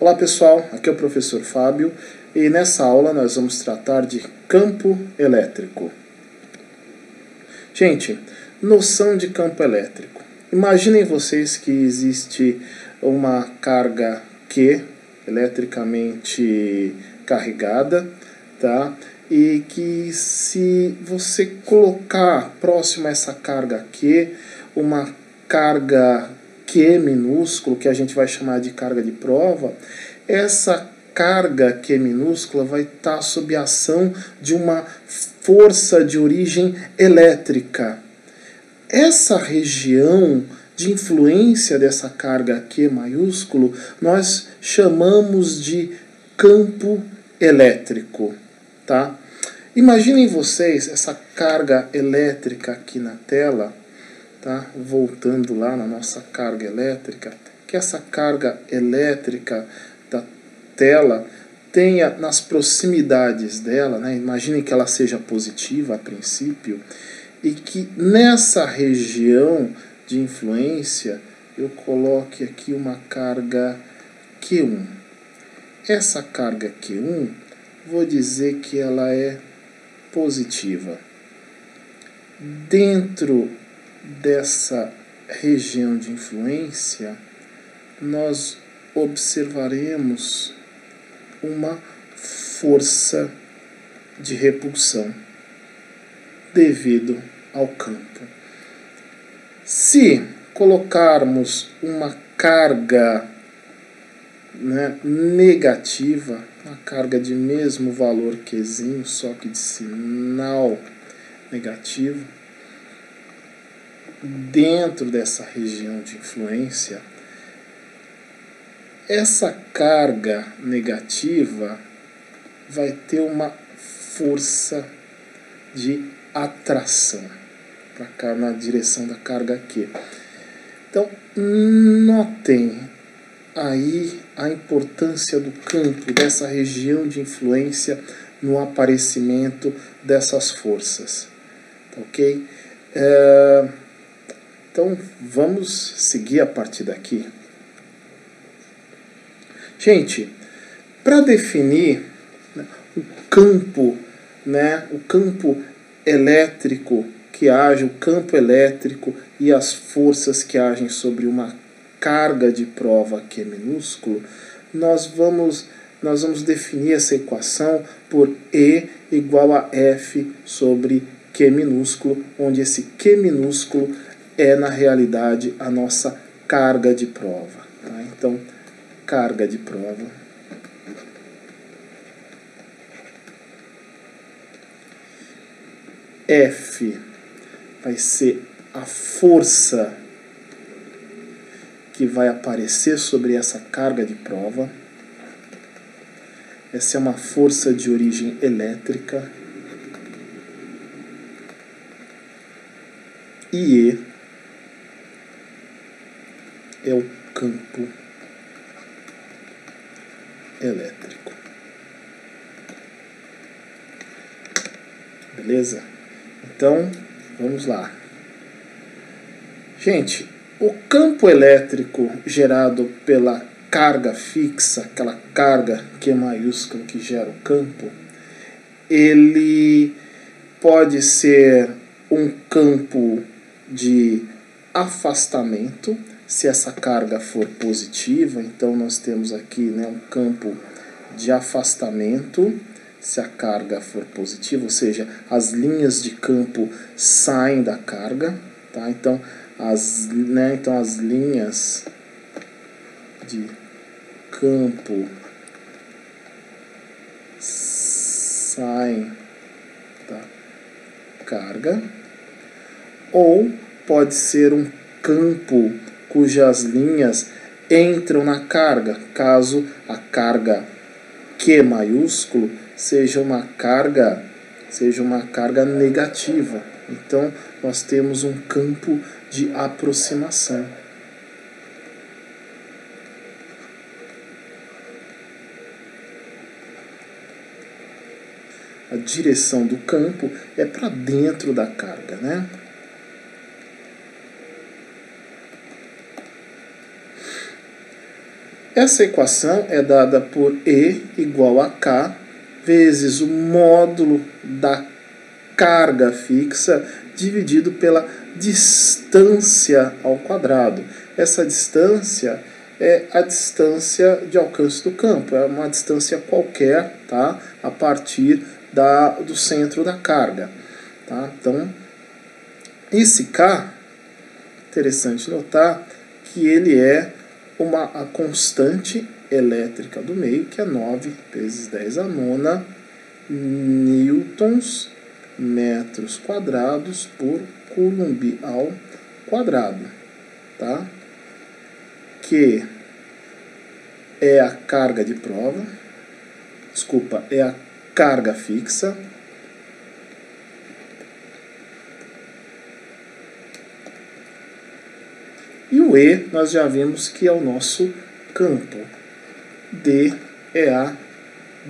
Olá pessoal, aqui é o professor Fábio e nessa aula nós vamos tratar de campo elétrico. Gente, noção de campo elétrico. Imaginem vocês que existe uma carga Q eletricamente carregada, tá? E que se você colocar próximo a essa carga Q, uma carga Q minúsculo, que a gente vai chamar de carga de prova, essa carga Q minúscula vai estar sob a ação de uma força de origem elétrica. Essa região de influência dessa carga Q maiúsculo nós chamamos de campo elétrico, tá? Imaginem vocês essa carga elétrica aqui na tela, tá? Voltando lá na nossa carga elétrica, que essa carga elétrica da tela tenha nas proximidades dela, né? Imaginem que ela seja positiva a princípio, e que nessa região de influência eu coloque aqui uma carga Q1. Essa carga Q1, vou dizer que ela é positiva. Dentro dessa região de influência, nós observaremos uma força de repulsão devido ao campo. Se colocarmos uma carga negativa, uma carga de mesmo valor Qzinho, só que de sinal negativo, dentro dessa região de influência, essa carga negativa vai ter uma força de atração para cá na direção da carga Q. Então, notem aí a importância do campo, dessa região de influência no aparecimento dessas forças. Ok? Então, vamos seguir a partir daqui. Gente, para definir o campo elétrico que age, o campo elétrico e as forças que agem sobre uma carga de prova Q minúsculo, nós vamos definir essa equação por E igual a F sobre Q minúsculo, onde esse Q minúsculo é, na realidade, a nossa carga de prova. Tá? Então, carga de prova F vai ser a força que vai aparecer sobre essa carga de prova. Essa é uma força de origem elétrica. E E é o campo elétrico. Beleza? Então, vamos lá. Gente, o campo elétrico gerado pela carga fixa, aquela carga Q maiúscula que gera o campo, ele pode ser um campo de afastamento, se essa carga for positiva. Então nós temos aqui um campo de afastamento, se a carga for positiva, ou seja, as linhas de campo saem da carga, tá? Então as linhas de campo saem da carga, ou pode ser um campo cujas linhas entram na carga, caso a carga Q maiúsculo seja uma carga negativa. Então, nós temos um campo de aproximação. A direção do campo é para dentro da carga, né? Essa equação é dada por E igual a K vezes o módulo da carga fixa dividido pela distância ao quadrado. Essa distância é a distância de alcance do campo, é uma distância qualquer, tá? A partir do centro da carga. Tá? Então, esse K, interessante notar que ele é a constante elétrica do meio, que é 9 vezes 10 a nona newtons metros quadrados por coulomb ao quadrado, tá? Que é a carga de prova, desculpa, é a carga fixa, e o E nós já vimos que é o nosso campo. D é a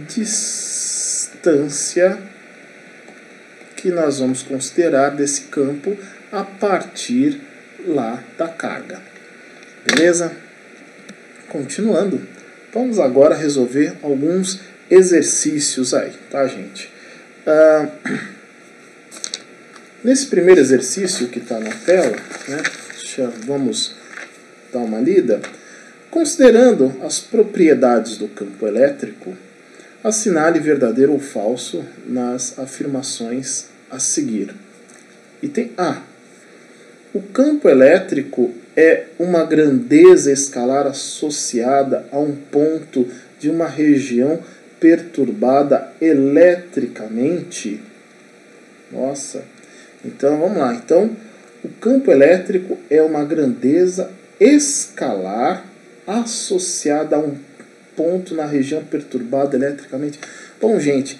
distância que nós vamos considerar desse campo a partir lá da carga. Beleza? Continuando, vamos agora resolver alguns exercícios aí, tá, gente? Nesse primeiro exercício que está na tela, né, vamos dar uma lida. Considerando as propriedades do campo elétrico, assinale verdadeiro ou falso nas afirmações a seguir. Item A. O campo elétrico é uma grandeza escalar associada a um ponto de uma região perturbada eletricamente? Nossa. Então, vamos lá. Então, o campo elétrico é uma grandeza escalar associada a um ponto na região perturbada eletricamente. Bom, gente,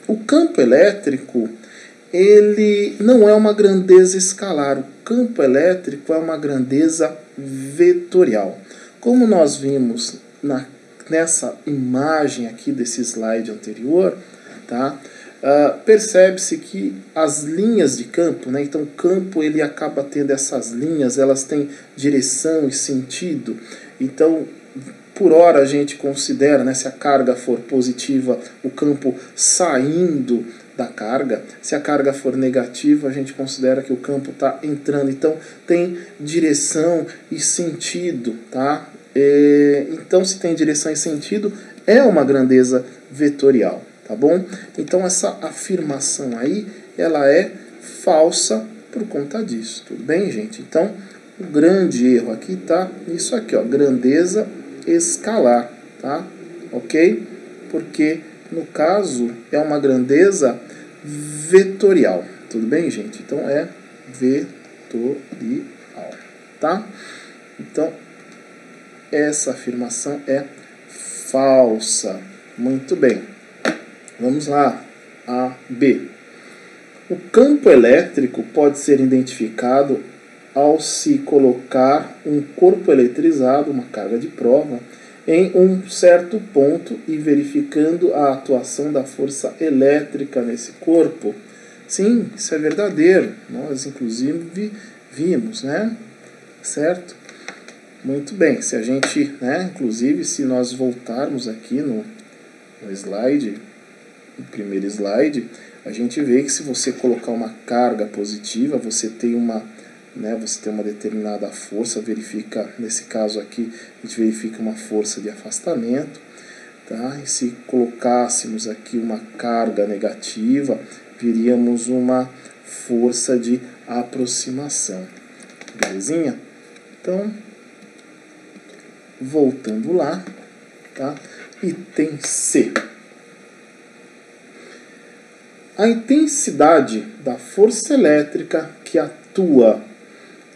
o campo elétrico, ele não é uma grandeza escalar. O campo elétrico é uma grandeza vetorial. Como nós vimos nessa imagem aqui desse slide anterior, tá? Percebe-se que as linhas de campo, né? Então o campo ele acaba tendo essas linhas, elas têm direção e sentido. Então, por hora a gente considera, né, se a carga for positiva, o campo saindo da carga. Se a carga for negativa, a gente considera que o campo está entrando. Então tem direção e sentido, tá? Então, se tem direção e sentido, é uma grandeza vetorial. Tá bom? Então essa afirmação aí, ela é falsa por conta disso, tudo bem, gente? Então, o grande erro aqui tá isso aqui, ó, grandeza escalar, tá? Ok? Porque, no caso, é uma grandeza vetorial, tudo bem, gente? Então, é vetorial, tá? Então, essa afirmação é falsa. Muito bem. Vamos lá, A, B. O campo elétrico pode ser identificado ao se colocar um corpo eletrizado, uma carga de prova, em um certo ponto e verificando a atuação da força elétrica nesse corpo. Sim, isso é verdadeiro. Nós, inclusive, vimos, né? Certo? Muito bem. Se a gente, né, inclusive, se nós voltarmos aqui no slide, no primeiro slide, a gente vê que se você colocar uma carga positiva, você tem uma determinada força, verifica, nesse caso aqui, a gente verifica uma força de afastamento, tá? E se colocássemos aqui uma carga negativa, veríamos uma força de aproximação. Belezinha? Então, voltando lá, tá? Item C. A intensidade da força elétrica que atua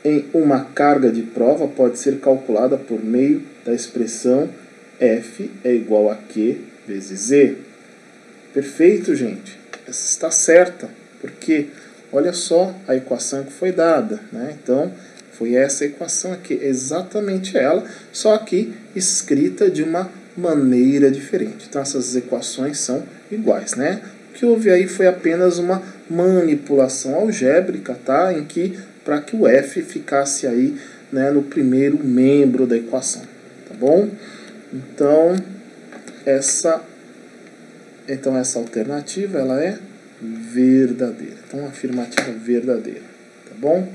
em uma carga de prova pode ser calculada por meio da expressão F é igual a Q vezes Z. Perfeito, gente. Essa está certa, porque olha só a equação que foi dada, né? Então, foi essa equação aqui, exatamente ela, só que escrita de uma maneira diferente. Então, essas equações são iguais, né? O que houve aí foi apenas uma manipulação algébrica, tá? Para que o F ficasse aí, né, no primeiro membro da equação. tá bom? Então essa alternativa ela é verdadeira. Então, afirmativa verdadeira, tá bom?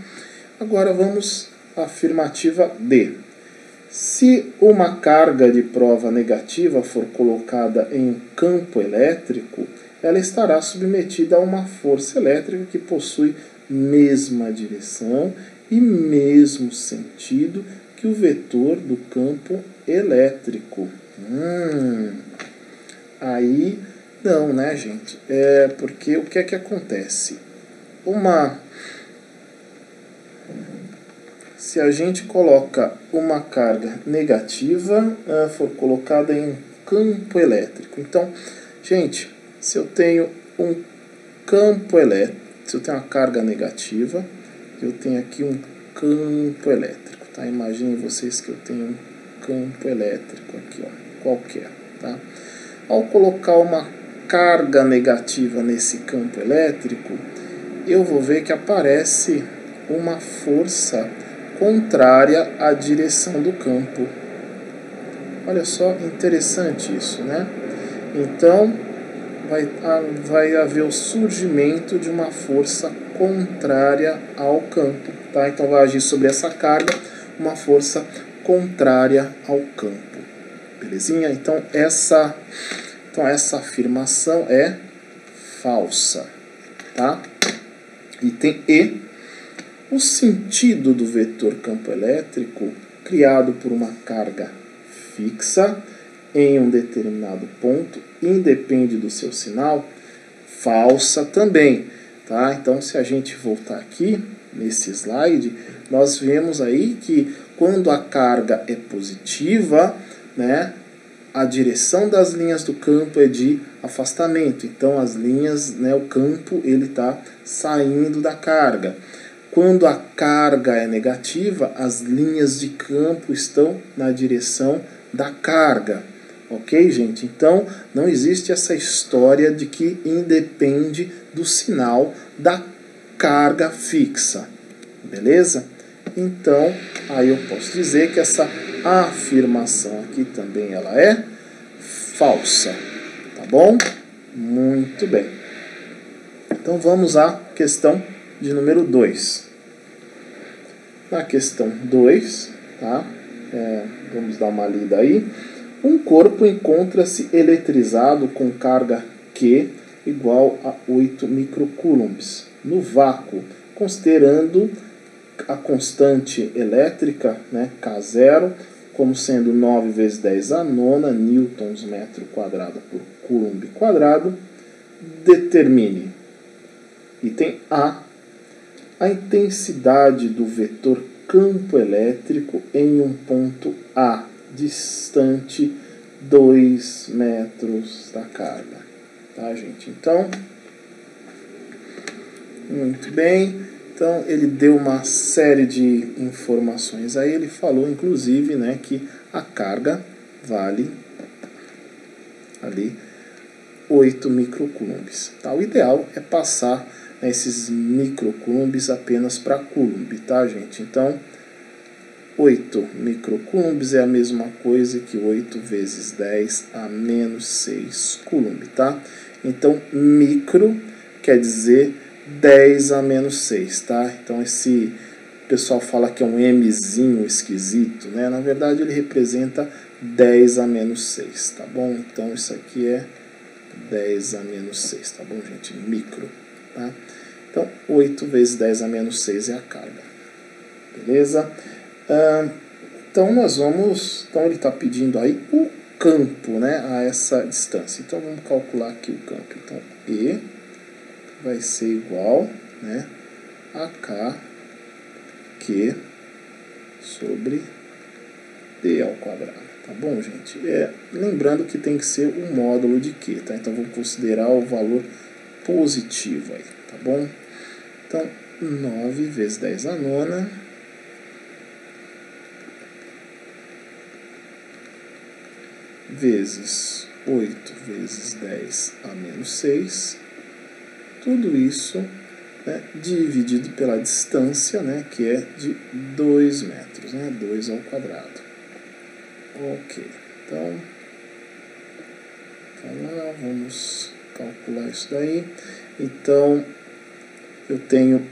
Agora vamos à afirmativa D. Se uma carga de prova negativa for colocada em um campo elétrico, ela estará submetida a uma força elétrica que possui mesma direção e mesmo sentido que o vetor do campo elétrico. Aí não, né, gente? Porque o que é que acontece? Se a gente coloca uma carga negativa, for colocada em um campo elétrico. Então, gente, se eu tenho um campo elétrico, se eu tenho uma carga negativa, eu tenho aqui um campo elétrico, tá? Imaginem vocês que eu tenho um campo elétrico aqui, ó, qualquer, tá? Ao colocar uma carga negativa nesse campo elétrico, eu vou ver que aparece uma força contrária à direção do campo. Olha só, interessante isso, né? Então, vai haver o surgimento de uma força contrária ao campo, tá? Então, vai agir sobre essa carga uma força contrária ao campo. Belezinha? Então, essa afirmação é falsa, tá? Item E. O sentido do vetor campo elétrico criado por uma carga fixa em um determinado ponto independe do seu sinal? Falsa também, tá? Então, se a gente voltar aqui nesse slide, nós vemos aí que quando a carga é positiva, né, a direção das linhas do campo é de afastamento. Então, as linhas, né, o campo, ele está saindo da carga. Quando a carga é negativa, as linhas de campo estão na direção da carga. Ok, gente? Então, não existe essa história de que independe do sinal da carga fixa. Beleza? Então, aí eu posso dizer que essa afirmação aqui também ela é falsa. Tá bom? Muito bem. Então, vamos à questão de número 2. Na questão 2, tá? Vamos dar uma lida aí. Um corpo encontra-se eletrizado com carga Q igual a 8 microcoulombs no vácuo, considerando a constante elétrica, né, K0, como sendo 9 vezes 10 a nona newtons metro quadrado por coulomb quadrado. Determine. Item A. A intensidade do vetor campo elétrico em um ponto A, distante 2 metros da carga. Tá, gente? Então, muito bem. Então, ele deu uma série de informações aí. Ele falou, inclusive, né, que a carga vale ali 8 microcoulombs. Tá? O ideal é passar esses microcoulombs apenas para coulomb, tá, gente? Então, 8 microcoulombs é a mesma coisa que 8 vezes 10 a menos 6 coulomb, tá? Então, micro quer dizer 10 a menos 6, tá? Então, esse pessoal fala que é um Mzinho esquisito, né? Na verdade, ele representa 10 a menos 6, tá bom? Então, isso aqui é 10 a menos 6, tá bom, gente? Micro, tá? Então, 8 vezes 10 a menos 6 é a carga. Beleza? Então, nós vamos... Então, ele está pedindo aí o campo, né, a essa distância. Então, vamos calcular aqui o campo. Então, E vai ser igual, né, a KQ sobre D ao quadrado. Tá bom, gente? Lembrando que tem que ser o módulo de Q, tá? Então, vamos considerar o valor positivo aí, tá bom? Então, 9 vezes 10 a nona vezes 8 vezes 10 a menos 6, tudo isso, né, dividido pela distância, né, que é de 2 metros, né, 2 ao quadrado. Ok, então vamos calcular isso daí. Então eu tenho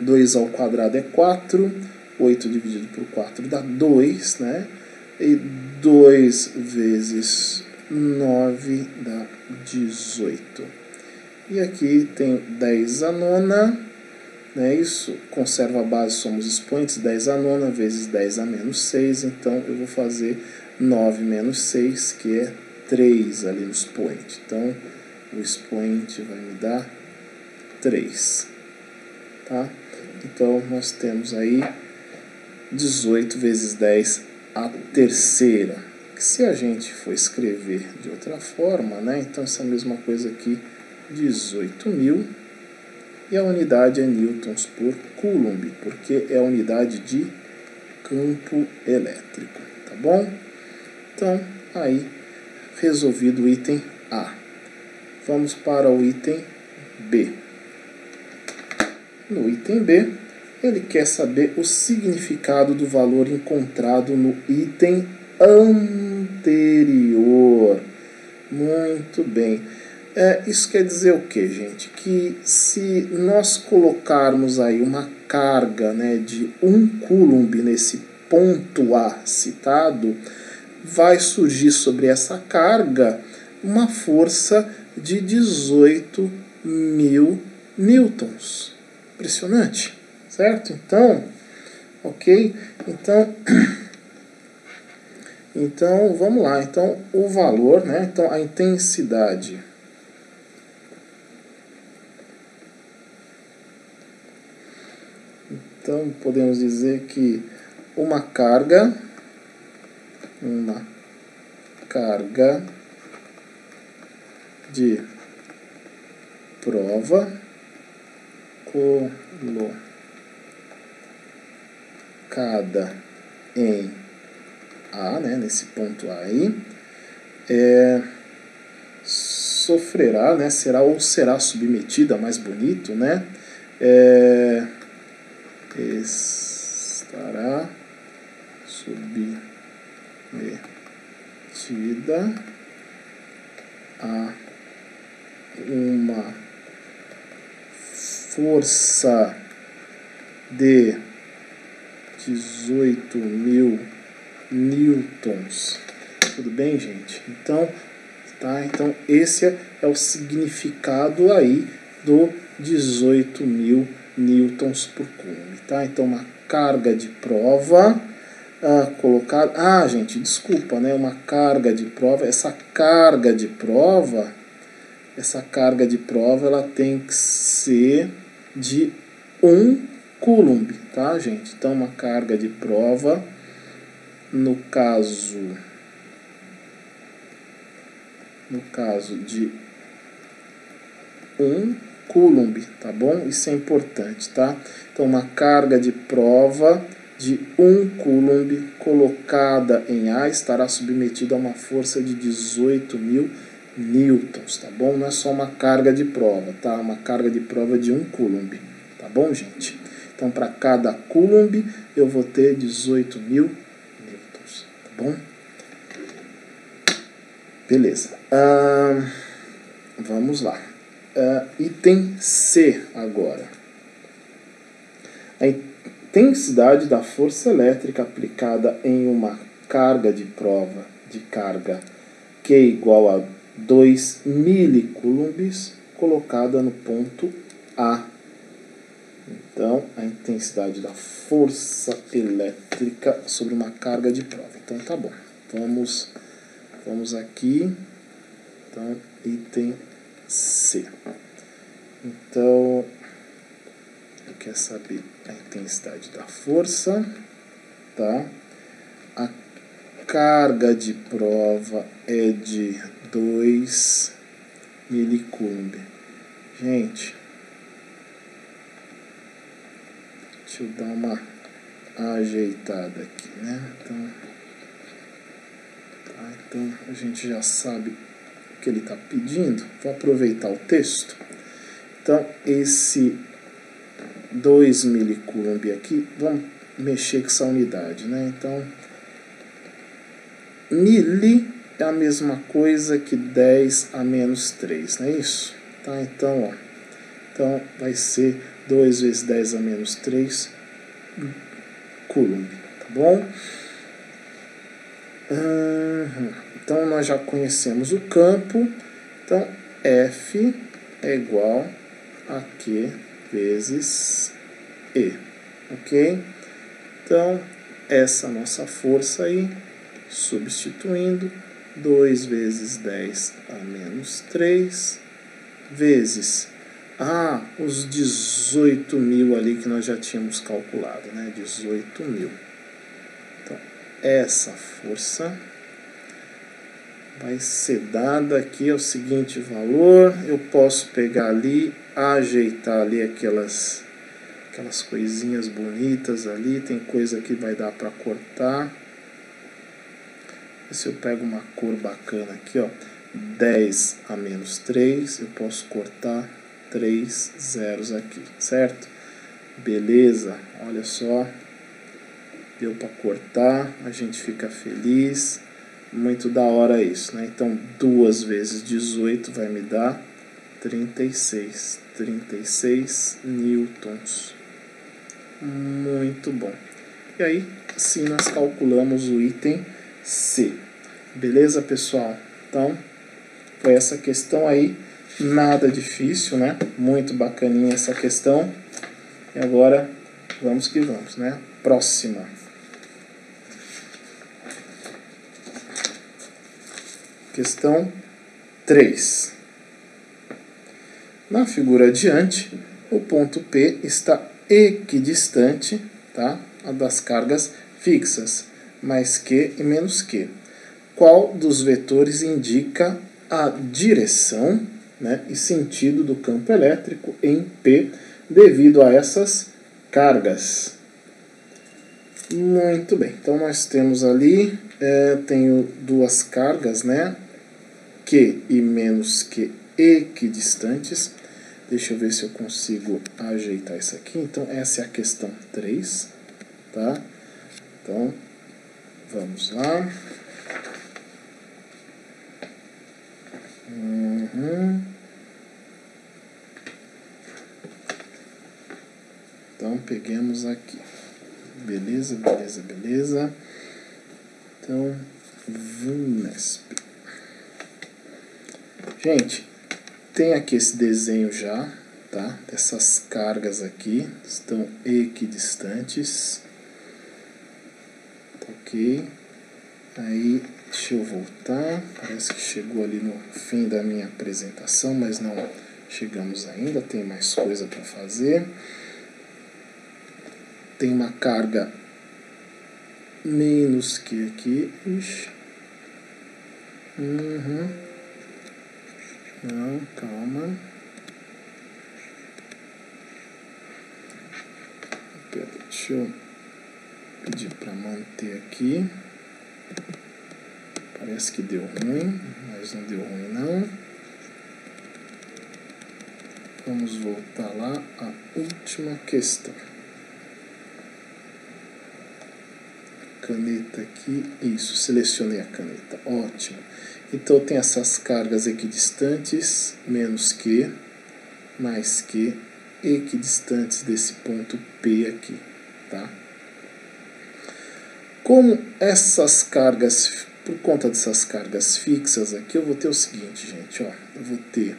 2 ao quadrado é 4, 8 dividido por 4 dá 2, né? E 2 vezes 9 dá 18. E aqui tem 10 a nona, né? Isso conserva a base, somos expoentes, 10 a nona vezes 10 a menos 6, então eu vou fazer 9 menos 6, que é 3 ali no expoente. Então o expoente vai me dar 3, tá? Então nós temos aí 18 vezes 10 a terceira. Que se a gente for escrever de outra forma, né? Então essa mesma coisa aqui, 18.000, e a unidade é newtons por coulomb, porque é a unidade de campo elétrico, tá bom? Então, aí, resolvido o item A. Vamos para o item B. No item B, ele quer saber o significado do valor encontrado no item anterior. Muito bem. Isso quer dizer o que, gente? Que se nós colocarmos aí uma carga, né, de 1 coulomb nesse ponto A citado, vai surgir sobre essa carga uma força de 18.000 newtons. Impressionante, certo? Então, ok? Então vamos lá. Então, o valor, né? Então, a intensidade. Então, podemos dizer que uma carga de prova colocada em A, né, nesse ponto A aí, sofrerá, né, será submetida, mais bonito, né, estará submetida a uma força de 18.000 newtons. Tudo bem, gente? Então, tá? Então, esse é o significado aí do 18.000 newtons por coulomb, tá? Então, uma carga de prova colocada... gente, desculpa, né? Uma carga de prova, essa carga de prova, ela tem que ser de 1 coulomb, tá, gente? Então, uma carga de prova, no caso de 1 coulomb, tá bom? Isso é importante, tá? Então, uma carga de prova de 1 coulomb colocada em A estará submetida a uma força de 18.000 newtons, tá bom? Não é só uma carga de prova, tá? Uma carga de prova de 1 coulomb, tá bom, gente? Então, para cada coulomb, eu vou ter 18.000 newtons, tá bom? Beleza. Vamos lá. Item C agora. A intensidade da força elétrica aplicada em uma carga de prova de carga Q igual a 2 milicoulombs colocada no ponto A. Então, a intensidade da força elétrica sobre uma carga de prova. Então, tá bom. Vamos aqui. Então, item C. Então, eu quero saber a intensidade da força, tá? A carga de prova é de 2 milicoulombs. Gente, deixa eu dar uma ajeitada aqui, né? Então a gente já sabe o que ele está pedindo. Vou aproveitar o texto. Então, esse 2 milicoulombs aqui, vamos mexer com essa unidade, né? Então, mili é a mesma coisa que 10 a menos 3, não é isso? Tá, então, ó, então vai ser 2 vezes 10 a menos 3 coulomb, tá bom? Então, nós já conhecemos o campo. Então, F é igual a Q vezes E, ok? Então, essa nossa força aí, substituindo, 2 vezes 10 a menos 3, vezes, os 18.000 ali que nós já tínhamos calculado, né? 18.000. Então, essa força vai ser dada aqui ao seguinte valor. Eu posso pegar ali, ajeitar ali aquelas coisinhas bonitas ali. Tem coisa que vai dar para cortar. Se eu pego uma cor bacana aqui, ó, 10 a menos 3, eu posso cortar 3 zeros aqui, certo? Beleza, olha só, deu para cortar, a gente fica feliz, muito da hora isso, né? Então, 2 vezes 18 vai me dar 36 newtons. Muito bom. E aí, assim nós calculamos o item C. Beleza, pessoal? Então, foi essa questão aí, nada difícil, né? Muito bacaninha essa questão. E agora, vamos que vamos, né? Próxima. Questão 3. Na figura adiante, o ponto P está equidistante, tá, das cargas fixas, mais Q e menos Q. Qual dos vetores indica a direção, né, e sentido do campo elétrico em P devido a essas cargas? Muito bem, então nós temos ali, tenho duas cargas, né, Q e menos Q equidistantes. Deixa eu ver se eu consigo ajeitar isso aqui. Então, essa é a questão 3, tá? Então, vamos lá. Então, peguemos aqui. Beleza, beleza, beleza. Então, VUNESP. Gente, tem aqui esse desenho já, tá? Essas cargas aqui estão equidistantes. Tá, ok. Aí, deixa eu voltar. Parece que chegou ali no fim da minha apresentação, mas não chegamos ainda. Tem mais coisa para fazer. Tem uma carga menos que aqui. Ixi. Não, calma. Deixa eu pedir para manter aqui. Parece que deu ruim, mas não deu ruim não. Vamos voltar lá à última questão. Caneta aqui, isso, selecionei a caneta, ótimo. Então tem essas cargas equidistantes, menos Q, mais Q, equidistantes desse ponto P aqui, tá? Como essas cargas, por conta dessas cargas fixas aqui, eu vou ter o seguinte, gente, ó, eu vou ter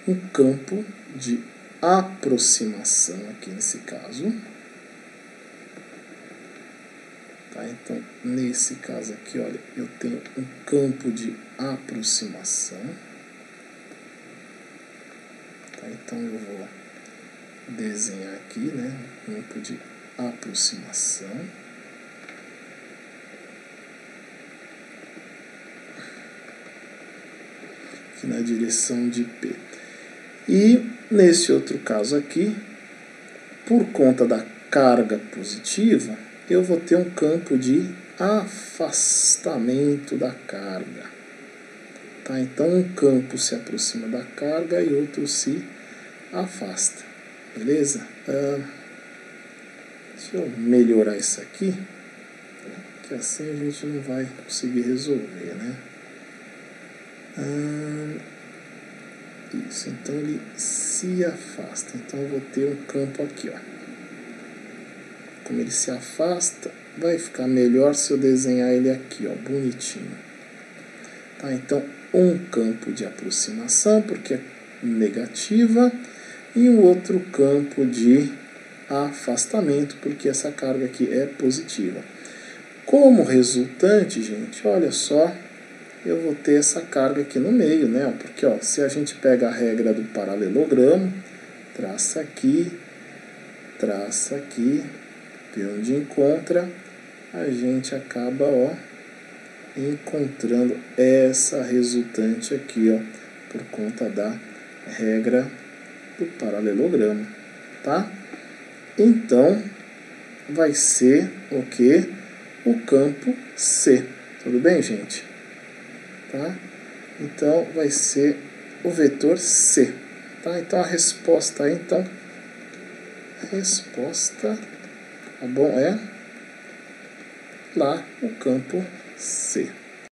um campo de aproximação aqui nesse caso. Tá, então, nesse caso aqui, olha, eu tenho um campo de aproximação. Tá, então, eu vou desenhar aqui, né, um campo de aproximação. Aqui na direção de P. E, nesse outro caso aqui, por conta da carga positiva, eu vou ter um campo de afastamento da carga. Tá? Então, um campo se aproxima da carga e outro se afasta. Beleza? Deixa eu melhorar isso aqui. que assim a gente não vai conseguir resolver, né? Isso, então ele se afasta. Então eu vou ter um campo aqui, ó. Como ele se afasta, vai ficar melhor se eu desenhar ele aqui, ó, bonitinho. Tá, então um campo de aproximação, porque é negativa, e um outro campo de afastamento, porque essa carga aqui é positiva. Como resultante, gente, olha só, eu vou ter essa carga aqui no meio, né? Porque, ó, se a gente pega a regra do paralelogramo, traça aqui, vê onde encontra, a gente acaba, ó, encontrando essa resultante aqui, ó, por conta da regra do paralelogramo, tá? Então, vai ser o que? O campo C. Tudo bem, gente? Tá? Então, vai ser o vetor C. Tá? Então, a resposta aí, então, resposta, tá bom, é lá o campo C.